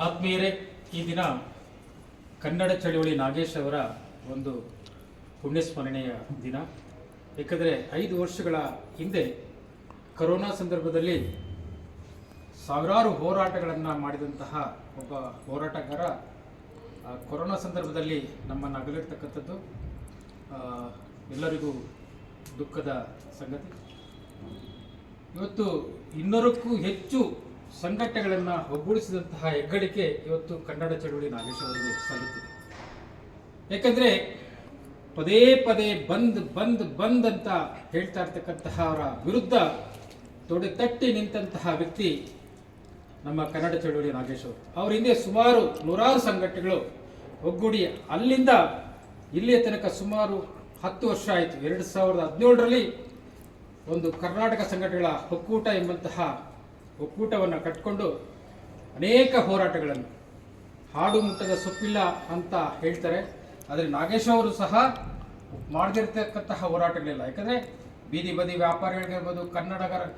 ಆತ್ಮೀಯರೇ, ಈ ದಿನ ಕನ್ನಡ ಚಳವಳಿ ನಾಗೇಶ್ ಅವರ ಒಂದು ಪುಣ್ಯಸ್ಮರಣೆಯ ದಿನ. ಏಕೆಂದರೆ 5 ವರ್ಷಗಳ ಹಿಂದೆ ಕರೋನಾ ಸಂದರ್ಭದಲ್ಲಿ ಸಾವಿರಾರು ಹೋರಾಟಗಳನ್ನು ಮಾಡಿದಂತಹ ಒಬ್ಬ ಹೋರಾಟಗಾರ ಕೊರೋನಾ ಸಂದರ್ಭದಲ್ಲಿ ನಮ್ಮನ್ನು ಅಗಲಿರ್ತಕ್ಕಂಥದ್ದು ಎಲ್ಲರಿಗೂ ದುಃಖದ ಸಂಗತಿ. ಇವತ್ತು 200ಕ್ಕೂ ಹೆಚ್ಚು ಸಂಘಟನೆಗಳನ್ನು ಒಗ್ಗೂಡಿಸಿದಂತಹ ಹೆಗ್ಗಳಿಕೆ ಇವತ್ತು ಕನ್ನಡ ಚಳವಳಿ ನಾಗೇಶ್ ಅವರಿಗೆ ಸಲ್ಲುತ್ತಿದೆ. ಯಾಕಂದರೆ ಪದೇ ಪದೇ ಬಂದ್ ಬಂದ್ ಬಂದ್ ಅಂತ ಹೇಳ್ತಾ ಇರ್ತಕ್ಕಂತಹ ಅವರ ವಿರುದ್ಧ ತೊಡೆ ತಟ್ಟಿ ನಿಂತಹ ವ್ಯಕ್ತಿ ನಮ್ಮ ಕನ್ನಡ ಚಳವಳಿ ನಾಗೇಶ್ ಅವರು. ಅವರ ಹಿಂದೆ ಸುಮಾರು 100 ಸಂಘಟನೆಗಳು ಒಗ್ಗೂಡಿ ಅಲ್ಲಿಂದ ಇಲ್ಲಿಯ ತನಕ ಸುಮಾರು 10 ವರ್ಷ ಆಯಿತು. 2017ರಲ್ಲಿ ಒಂದು ಕರ್ನಾಟಕ ಸಂಘಟನೆಗಳ ಒಕ್ಕೂಟ ಎಂಬಂತಹ ಒಕ್ಕೂಟವನ್ನು ಕಟ್ಟಿಕೊಂಡು ಅನೇಕ ಹೋರಾಟಗಳನ್ನು, ಹಾಡು ಮುಟ್ಟದ ಸೊಪ್ಪಿಲ್ಲ ಅಂತ ಹೇಳ್ತಾರೆ, ಆದರೆ ನಾಗೇಶ್ ಅವರು ಸಹ ಮಾಡದಿರ್ತಕ್ಕಂತಹ ಹೋರಾಟಗಳಿಲ್ಲ. ಯಾಕಂದರೆ ಬೀದಿ ಬದಿ ವ್ಯಾಪಾರಿಗಳಿಗಿರ್ಬೋದು,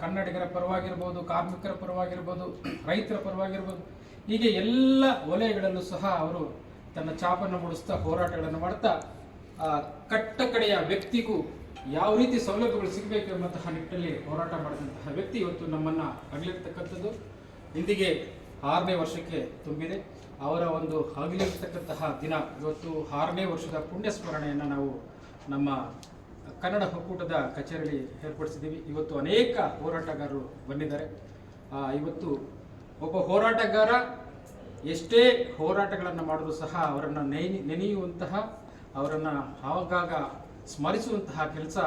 ಕನ್ನಡಿಗರ ಪರವಾಗಿರ್ಬೋದು, ಕಾರ್ಮಿಕರ ಪರವಾಗಿರ್ಬೋದು, ರೈತರ ಪರವಾಗಿರ್ಬೋದು, ಹೀಗೆ ಎಲ್ಲ ವಲಯಗಳಲ್ಲೂ ಸಹ ಅವರು ತನ್ನ ಛಾಪನ್ನು ಮೂಡಿಸ್ತಾ ಹೋರಾಟಗಳನ್ನು ಮಾಡ್ತಾ ಕಟ್ಟ ಕಡೆಯ ವ್ಯಕ್ತಿಗೂ ಯಾವ ರೀತಿ ಸೌಲಭ್ಯಗಳು ಸಿಗಬೇಕು ಎಂಬಂತಹ ನಿಟ್ಟಿನಲ್ಲಿ ಹೋರಾಟ ಮಾಡಿದಂತಹ ವ್ಯಕ್ತಿ ಇವತ್ತು ನಮ್ಮನ್ನು ಅಗಲಿರ್ತಕ್ಕಂಥದ್ದು ಇಂದಿಗೆ 6ನೇ ವರ್ಷಕ್ಕೆ ತುಂಬಿದೆ. ಅವರ ಒಂದು ಅಗಲಿರ್ತಕ್ಕಂತಹ ದಿನ ಇವತ್ತು 6ನೇ ವರ್ಷದ ಪುಣ್ಯ ಸ್ಮರಣೆಯನ್ನು ನಾವು ನಮ್ಮ ಕನ್ನಡ ಒಕ್ಕೂಟದ ಕಚೇರಿಯಲ್ಲಿ ಏರ್ಪಡಿಸಿದ್ದೀವಿ. ಇವತ್ತು ಅನೇಕ ಹೋರಾಟಗಾರರು ಬಂದಿದ್ದಾರೆ. ಇವತ್ತು ಒಬ್ಬ ಹೋರಾಟಗಾರ ಎಷ್ಟೇ ಹೋರಾಟಗಳನ್ನು ಮಾಡಿದ್ರು ಸಹ ಅವರನ್ನು ನೆನೆಯುವಂತಹ, ಅವರನ್ನು ಆಗಾಗ ಸ್ಮರಿಸುವಂತಹ ಕೆಲಸ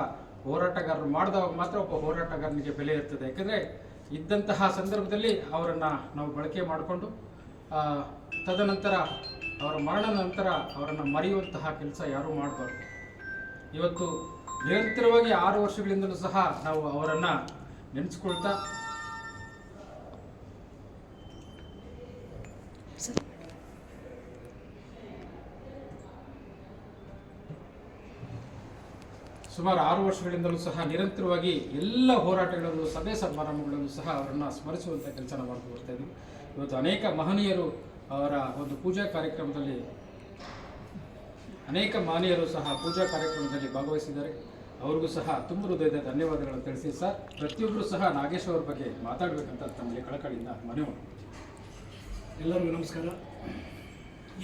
ಹೋರಾಟಗಾರರು ಮಾಡಿದಾಗ ಮಾತ್ರ ಒಬ್ಬ ಹೋರಾಟಗಾರನಿಗೆ ಬೆಲೆ ಇರ್ತದೆ. ಯಾಕಂದರೆ ಇದ್ದಂತಹ ಸಂದರ್ಭದಲ್ಲಿ ಅವರನ್ನು ನಾವು ಬಳಕೆ ಮಾಡಿಕೊಂಡು ತದನಂತರ ಅವರ ಮರಣ ನಂತರ ಅವರನ್ನು ಮರೆಯುವಂತಹ ಕೆಲಸ ಯಾರೂ ಮಾಡಬಾರ್ದು. ಇವತ್ತು ನಿರಂತರವಾಗಿ 6 ವರ್ಷಗಳಿಂದಲೂ ಸಹ ನಾವು ಅವರನ್ನು ನೆನೆಸ್ಕೊಳ್ತಾ ಸುಮಾರು 6 ವರ್ಷಗಳಿಂದಲೂ ಸಹ ನಿರಂತರವಾಗಿ ಎಲ್ಲ ಹೋರಾಟಗಳಲ್ಲೂ, ಸಭೆ ಸಮಾರಂಭಗಳಲ್ಲೂ ಸಹ ಅವರನ್ನು ಸ್ಮರಿಸುವಂಥ ಕೆಲಸ ಮಾಡ್ತಾ ಬರ್ತಾ ಇದ್ದೀವಿ. ಇವತ್ತು ಅನೇಕ ಮಹನೀಯರು ಅವರ ಒಂದು ಪೂಜಾ ಕಾರ್ಯಕ್ರಮದಲ್ಲಿ ಭಾಗವಹಿಸಿದ್ದಾರೆ. ಅವ್ರಿಗೂ ಸಹ ತುಂಬ ಹೃದಯದ ಧನ್ಯವಾದಗಳನ್ನು ತಿಳಿಸಿ. ಸರ್, ಪ್ರತಿಯೊಬ್ಬರು ಸಹ ನಾಗೇಶ್ ಅವ್ರ ಬಗ್ಗೆ ಮಾತಾಡಬೇಕಂತ ತಮಗೆ ಕಳಕಳಿಯಿಂದ ಮನವಿ ಮಾಡಿ. ಎಲ್ಲರಿಗೂ ನಮಸ್ಕಾರ.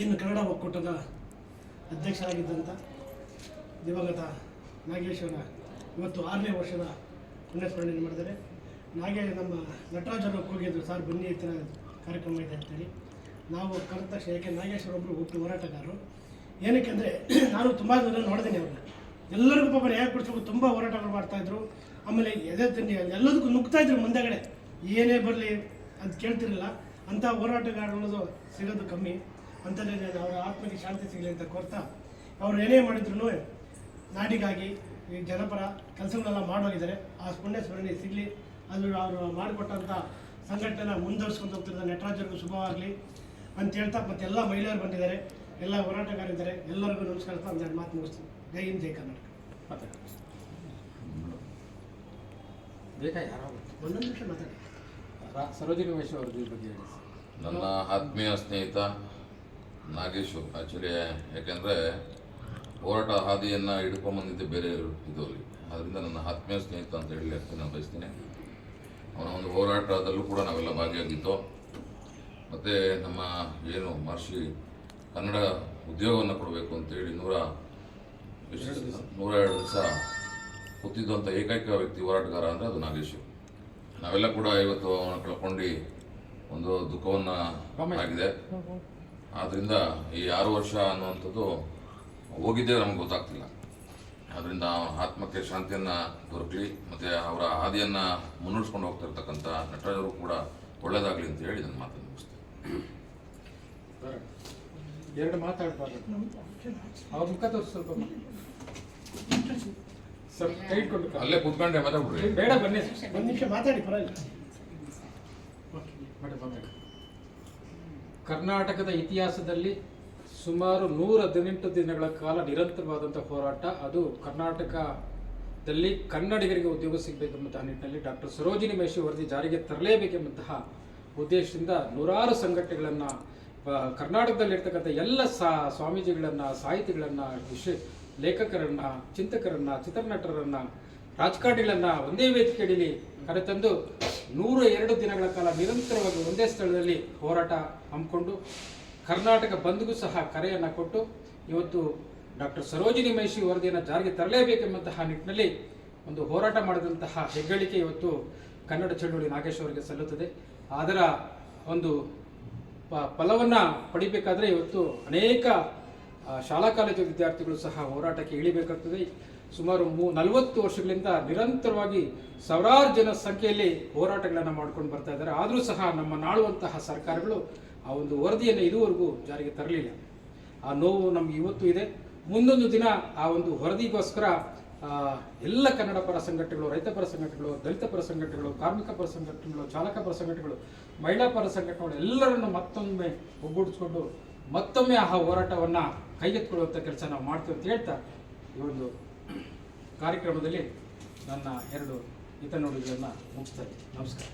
ಇನ್ನು ಕನ್ನಡ ಒಕ್ಕೂಟದ ಅಧ್ಯಕ್ಷರಾಗಿದ್ದಂಥ ದಿವಂಗತ ನಾಗೇಶ್ ಅವರ ಇವತ್ತು 6ನೇ ವರ್ಷದ ಪುಣ್ಯಸ್ಮರಣೆಯನ್ನು ಮಾಡಿದ್ದಾರೆ. ನಮ್ಮ ನಟರಾಜರು ಹೋಗಿದ್ರು, ಸರ್ ಬನ್ನಿ ಈ ಥರ ಕಾರ್ಯಕ್ರಮ ಇದೆ ಅಂತೇಳಿ. ನಾವು ಕರೆದ ತಕ್ಷಣ, ಯಾಕೆ ನಾಗೇಶ್ ಅವರೊಬ್ಬರು ಹುಟ್ಟು ಹೋರಾಟಗಾರರು. ಏನಕ್ಕೆ ಅಂದರೆ ನಾನು ತುಂಬ ಜನ ನೋಡಿದ್ದೀನಿ ಅವ್ರನ್ನ. ಎಲ್ಲರಿಗೂ ಪಾಪ ನ್ಯಾಯ ಕೊಡಿಸ್ಬೇಕು ತುಂಬ ಹೋರಾಟಗಳು ಮಾಡ್ತಾಯಿದ್ರು. ಆಮೇಲೆ ಎದೆ ತಿಂಡಿ ಎಲ್ಲದಕ್ಕೂ ನುಗ್ತಾಯಿದ್ರು ಮುಂದೆಗಡೆ, ಏನೇ ಬರಲಿ ಅಂತ ಕೇಳ್ತಿರಲಿಲ್ಲ. ಅಂಥ ಹೋರಾಟಗಾರಗಳು ಸಿಗೋದು ಕಮ್ಮಿ. ಅಂಥದ್ದೇ ಅವರ ಆತ್ಮಕ್ಕೆ ಶಾಂತಿ ಸಿಗಲಿ ಅಂತ ಕೋರ್ತಾ ಅವ್ರು ಏನೇ ಮಾಡಿದ್ರು ನಾಡಿಗಾಗಿ ಈ ಜನಪರ ಕೆಲಸಗಳೆಲ್ಲ ಮಾಡೋಗಿದ್ದಾರೆ. ಆ ಪುಣ್ಯ ಸ್ಮರಣೆ ಸಿಗಲಿ, ಅದು ಅವರು ಮಾಡಿಕೊಟ್ಟಂಥ ಸಂಘಟನೆ ಮುಂದುವರ್ಸ್ಕೊಂಡು ಹೋಗ್ತಿರೋದ ನಟರಾಜರಿಗೂ ಶುಭವಾಗಲಿ ಅಂತ ಹೇಳ್ತಾ, ಮತ್ತು ಎಲ್ಲ ಮಹಿಳೆಯರು ಬಂದಿದ್ದಾರೆ, ಎಲ್ಲ ಹೋರಾಟಗಾರಿದ್ದಾರೆ. ಎಲ್ಲರಿಗೂ ನಮಸ್ಕಾರ. ಒಂದೆರಡು ಮಾತು ಮುಗಿಸ್ತೀನಿ. ಜೈ ಹಿಂದ್, ಜೈ ಕರ್ನಾಟಕ. ಒಂದೊಂದು ನಿಮಿಷ ಮಾತಾಡಿ. ಸರೋಜಿನಿ ಮಹೇಶ್ ಅವ್ರ ಬಗ್ಗೆ ಹೇಳಿ. ನನ್ನ ಆತ್ಮೀಯ ಸ್ನೇಹಿತ ನಾಗೇಶು ಆ್ಯಕ್ಚುಲಿ, ಯಾಕೆಂದರೆ ಹೋರಾಟ ಹಾದಿಯನ್ನು ಹಿಡ್ಕೊಂಬಂದಿದ್ದೆ ಬೇರೆ ಇದರಲ್ಲಿ, ಅದರಿಂದ ನನ್ನ ಆತ್ಮೀಯ ಸ್ನೇಹಿತ ಅಂತ ಹೇಳಿ ನಾನು ಬಯಸ್ತೀನಿ. ಅವನ ಒಂದು ಹೋರಾಟದಲ್ಲೂ ಕೂಡ ನಾವೆಲ್ಲ ಭಾಗಿಯಾಗಿದ್ದು. ಮತ್ತು ನಮ್ಮ ಏನು ಮಹರ್ಷಿ ಕನ್ನಡ ಉದ್ಯೋಗವನ್ನು ಕೊಡಬೇಕು ಅಂತೇಳಿ 102 ದಿವಸ ಕೂತಿದ್ದಂಥ ಏಕೈಕ ವ್ಯಕ್ತಿ ಹೋರಾಟಗಾರ ಅಂದರೆ ಅದು ನಾಗೇಶು. ನಾವೆಲ್ಲ ಕೂಡ ಇವತ್ತು ಅವನ ಕಳ್ಕೊಂಡು ಒಂದು ದುಃಖವನ್ನು ಆಗಿದೆ. ಆದ್ದರಿಂದ ಈ 6 ವರ್ಷ ಅನ್ನುವಂಥದ್ದು ಹೋಗಿದ್ದೇ ನಮ್ಗೆ ಗೊತ್ತಾಗ್ತಿಲ್ಲ. ಅದರಿಂದ ಆತ್ಮಕ್ಕೆ ಶಾಂತಿಯನ್ನು ದೊರಕಲಿ, ಮತ್ತು ಅವರ ಹಾದಿಯನ್ನು ಮುನ್ನಡೆಸ್ಕೊಂಡು ಹೋಗ್ತಿರ್ತಕ್ಕಂಥ ನಟರಾಜರು ಕೂಡ ಒಳ್ಳೆಯದಾಗಲಿ ಅಂತ ಹೇಳಿ ನನ್ನ ಮಾತನ್ನು ಮುಗಿಸ್ತೇನೆ. ಎರಡು ಮಾತಾಡ್ಬಾರ್ದು, ಅವ್ರ ಮುಖ ತೋರಿಸಿ ಸ್ವಲ್ಪ ಕೈ ಇಟ್ಕೊಂಡು ಅಲ್ಲೇ ಕೂತ್ಕೊಂಡೆ ಮಾತಾಡ್ಬಿಡ್ರಿ. ಬೇಡ, ಬನ್ನಿ ಒಂದು ನಿಮಿಷ ಮಾತಾಡಿ, ಪರವಾಗಿಲ್ಲ. ಮಾತಾಡಿ. ಕರ್ನಾಟಕದ ಇತಿಹಾಸದಲ್ಲಿ ಸುಮಾರು 118 ದಿನಗಳ ಕಾಲ ನಿರಂತರವಾದಂಥ ಹೋರಾಟ. ಅದು ಕರ್ನಾಟಕದಲ್ಲಿ ಕನ್ನಡಿಗರಿಗೆ ಉದ್ಯೋಗ ಸಿಗಬೇಕೆಂಬಂತಹ ನಿಟ್ಟಿನಲ್ಲಿ ಡಾಕ್ಟರ್ ಸರೋಜಿನಿ ಮಹಿಷಿ ವರದಿ ಜಾರಿಗೆ ತರಲೇಬೇಕೆಂಬಂತಹ ಉದ್ದೇಶದಿಂದ ನೂರಾರು ಸಂಘಟನೆಗಳನ್ನು ಕರ್ನಾಟಕದಲ್ಲಿರ್ತಕ್ಕಂಥ ಎಲ್ಲ ಸ್ವಾಮೀಜಿಗಳನ್ನು, ಸಾಹಿತಿಗಳನ್ನು, ಲೇಖಕರನ್ನು, ಚಿಂತಕರನ್ನು, ಚಿತ್ರನಟರನ್ನು, ರಾಜಕಾರಣಿಗಳನ್ನು ಒಂದೇ ವೇದಿಕೆಯಲ್ಲಿ ಕರೆತಂದು 102 ದಿನಗಳ ಕಾಲ ನಿರಂತರವಾಗಿ ಒಂದೇ ಸ್ಥಳದಲ್ಲಿ ಹೋರಾಟ ಹಮ್ಮಿಕೊಂಡು ಕರ್ನಾಟಕ ಬಂದ್ಗೂ ಸಹ ಕರೆಯನ್ನು ಕೊಟ್ಟು ಇವತ್ತು ಡಾಕ್ಟರ್ ಸರೋಜಿನಿ ಮಹಿಷಿ ವರದಿಯನ್ನು ಜಾರಿಗೆ ತರಲೇಬೇಕೆಂಬಂತಹ ನಿಟ್ಟಿನಲ್ಲಿ ಒಂದು ಹೋರಾಟ ಮಾಡಿದಂತಹ ಹೆಗ್ಗಳಿಕೆ ಇವತ್ತು ಕನ್ನಡ ಚಳುವಳಿ ನಾಗೇಶ್ ಅವರಿಗೆ ಸಲ್ಲುತ್ತದೆ. ಅದರ ಒಂದು ಫಲವನ್ನು ಪಡಿಬೇಕಾದ್ರೆ ಇವತ್ತು ಅನೇಕ ಶಾಲಾ ಕಾಲೇಜು ವಿದ್ಯಾರ್ಥಿಗಳು ಸಹ ಹೋರಾಟಕ್ಕೆ ಇಳಿಬೇಕಾಗ್ತದೆ. ಸುಮಾರು 40 ವರ್ಷಗಳಿಂದ ನಿರಂತರವಾಗಿ ಸಾವಿರಾರು ಜನ ಸಂಖ್ಯೆಯಲ್ಲಿ ಹೋರಾಟಗಳನ್ನು ಮಾಡ್ಕೊಂಡು ಬರ್ತಾ ಇದ್ದಾರೆ. ಆದರೂ ಸಹ ನಮ್ಮ ನಾಳುವಂತಹ ಸರ್ಕಾರಗಳು ಆ ಒಂದು ವರದಿಯನ್ನು ಇದುವರೆಗೂ ಜಾರಿಗೆ ತರಲಿಲ್ಲ. ಆ ನೋವು ನಮ್ಗೆ ಇವತ್ತು ಇದೆ. ಮುಂದೊಂದು ದಿನ ಆ ಒಂದು ವರದಿಗೋಸ್ಕರ ಎಲ್ಲ ಕನ್ನಡ ಪರ ಸಂಘಟನೆಗಳು, ರೈತ ಪರ ಸಂಘಟನೆಗಳು, ದಲಿತ ಪರ ಸಂಘಟನೆಗಳು, ಕಾರ್ಮಿಕ ಪರ ಸಂಘಟನೆಗಳು, ಚಾಲಕ ಪರ ಸಂಘಟನೆಗಳು, ಮಹಿಳಾ ಪರ ಸಂಘಟನೆಗಳು ಎಲ್ಲರನ್ನು ಮತ್ತೊಮ್ಮೆ ಒಗ್ಗೂಡಿಸ್ಕೊಂಡು ಮತ್ತೊಮ್ಮೆ ಆ ಹೋರಾಟವನ್ನು ಕೈಗೆತ್ತಿಕೊಳ್ಳುವಂಥ ಕೆಲಸ ನಾವು ಮಾಡ್ತೀವಿ ಅಂತ ಹೇಳ್ತಾ ಈ ಒಂದು ಕಾರ್ಯಕ್ರಮದಲ್ಲಿ ನನ್ನ 2 ಹಿತನುಡಿಗಳನ್ನು ಮುಗಿಸ್ತಾ ಇದ್ದೀನಿ. ನಮಸ್ಕಾರ.